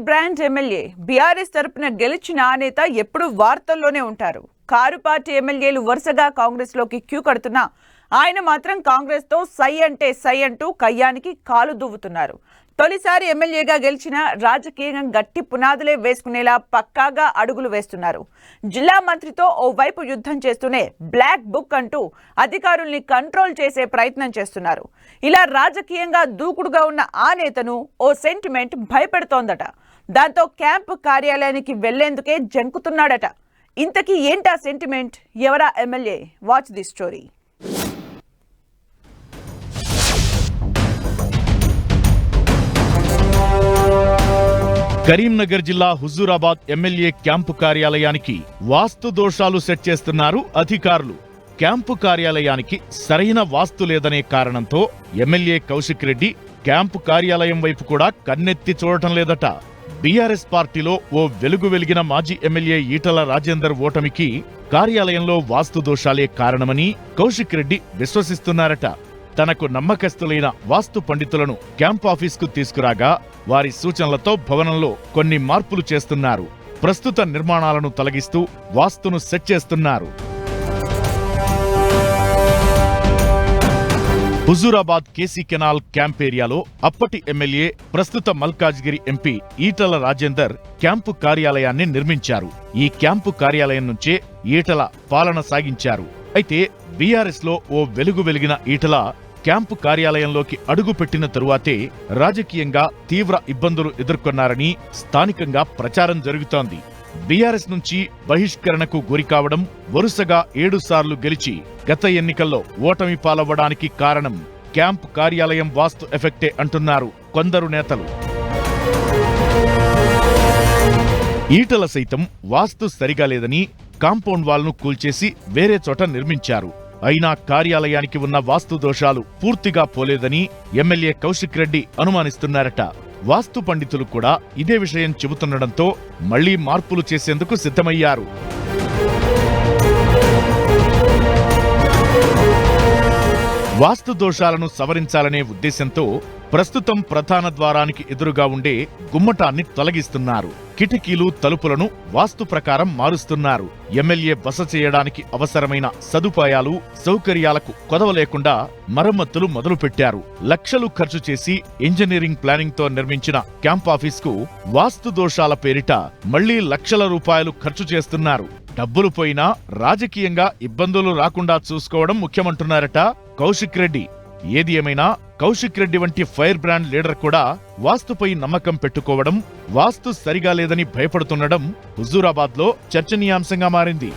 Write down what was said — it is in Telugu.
బ్రాండ్ ఎమ్మెల్యే బీఆర్ఎస్ తరపున గెలిచిన నేత ఎప్పుడు వార్తల్లోనే ఉంటారు. కారు పార్టీ ఎమ్మెల్యేలు వరుసగా కాంగ్రెస్ లోకి క్యూ కడుతున్నా ఆయన మాత్రం కాంగ్రెస్ తో సై అంటే సై అంటూ కయ్యానికి కాలు దువ్వుతున్నారు. తొలిసారి ఎమ్మెల్యేగా గెలిచిన రాజకీయంగా గట్టి పునాదులే వేసుకునేలా పక్కాగా అడుగులు వేస్తున్నారు. జిల్లా మంత్రితో ఓవైపు యుద్ధం చేస్తూనే బ్లాక్ బుక్ అంటూ అధికారుల్ని కంట్రోల్ చేసే ప్రయత్నం చేస్తున్నారు. ఇలా రాజకీయంగా దూకుడుగా ఉన్న ఆ నేతను ఓ సెంటిమెంట్ భయపెడుతోందట. దాంతో క్యాంపు కార్యాలయానికి వెళ్లేందుకే జంకుతున్నాడట. ఇంతకీ ఏంటా సెంటిమెంట్? ఎవరా MLA? Watch the story. Karimnagar జిల్లా హుజూరాబాద్ ఎమ్మెల్యే క్యాంపు కార్యాలయానికి వాస్తు దోషాలు సెట్ చేస్తున్నారు అధికారులు. క్యాంపు కార్యాలయానికి సరైన వాస్తు లేదనే కారణంతో ఎమ్మెల్యే కౌశిక్ రెడ్డి క్యాంపు కార్యాలయం వైపు కూడా కన్నెత్తి చూడటం లేదట. బీఆర్ఎస్ పార్టీలో ఓ వెలుగు వెలిగిన మాజీ ఎమ్మెల్యే ఈటల రాజేందర్ ఓటమికి కార్యాలయంలో వాస్తు దోషాలే కారణమని కౌశిక్ రెడ్డి విశ్వసిస్తున్నారట. తనకు నమ్మకస్తులైన వాస్తు పండితులను క్యాంప్ ఆఫీస్కు తీసుకురాగా వారి సూచనలతో భవనంలో కొన్ని మార్పులు చేస్తున్నారు. ప్రస్తుత నిర్మాణాలను తొలగిస్తూ వాస్తును సెట్ చేస్తున్నారు. హుజూరాబాద్ కేసీ కెనాల్ క్యాంప్ ఏరియాలో అప్పటి ఎమ్మెల్యే ప్రస్తుత మల్కాజ్గిరి ఎంపీ ఈటల రాజేందర్ క్యాంపు కార్యాలయాన్ని నిర్మించారు. ఈ క్యాంపు కార్యాలయం నుంచే ఈటల పాలన సాగించారు. అయితే బీఆర్ఎస్ లో ఓ వెలుగు వెలిగిన ఈటల క్యాంపు కార్యాలయంలోకి అడుగుపెట్టిన తరువాతే రాజకీయంగా తీవ్ర ఇబ్బందులు ఎదుర్కొన్నారని స్థానికంగా ప్రచారం జరుగుతోంది. బీఆర్ఎస్ నుంచి బహిష్కరణకు గురికావడం, వరుసగా 7 సార్లు గెలిచి గత ఎన్నికల్లో ఓటమి పాలవ్వడానికి కారణం క్యాంపు కార్యాలయం వాస్తు ఎఫెక్టే అంటున్నారు కొందరు నేతలు. ఈటల సైతం వాస్తు సరిగా లేదని కాంపౌండ్ వాల్ను కూల్చేసి వేరే చోట నిర్మించారు. అయినా కార్యాలయానికి ఉన్న వాస్తు దోషాలు పూర్తిగా పోలేదని ఎమ్మెల్యే కౌశిక్ రెడ్డి అనుమానిస్తున్నారట. వాస్తు పండితులు కూడా ఇదే విషయం చెబుతుండటంతో మళ్లీ మార్పులు చేసేందుకు సిద్ధమయ్యారు. వాస్తు దోషాలను సవరించాలనే ఉద్దేశంతో ప్రస్తుతం ప్రధాన ద్వారానికి ఎదురుగా ఉండే గుమ్మటాన్ని తొలగిస్తున్నారు. కిటికీలు, తలుపులను వాస్తు ప్రకారం మారుస్తున్నారు. ఎమ్మెల్యే బస చేయడానికి అవసరమైన సదుపాయాలు, సౌకర్యాలకు కొదవ లేకుండా మరమ్మతులు మొదలుపెట్టారు. లక్షలు ఖర్చు చేసి ఇంజనీరింగ్ ప్లానింగ్ తో నిర్మించిన క్యాంప్ ఆఫీస్కు వాస్తు దోషాల పేరిట మళ్లీ లక్షల రూపాయలు ఖర్చు చేస్తున్నారు. డబ్బులు పోయినా రాజకీయంగా ఇబ్బందులు రాకుండా చూసుకోవడం ముఖ్యమంటున్నారట కౌశిక్ రెడ్డి. ఏది ఏమైనా కౌశిక్ రెడ్డి వంటి ఫైర్ బ్రాండ్ లీడర్ కూడా వాస్తుపై నమ్మకం పెట్టుకోవడం, వాస్తు సరిగా లేదని భయపడుతుండడం హుజూరాబాద్లో చర్చనీయాంశంగా మారింది.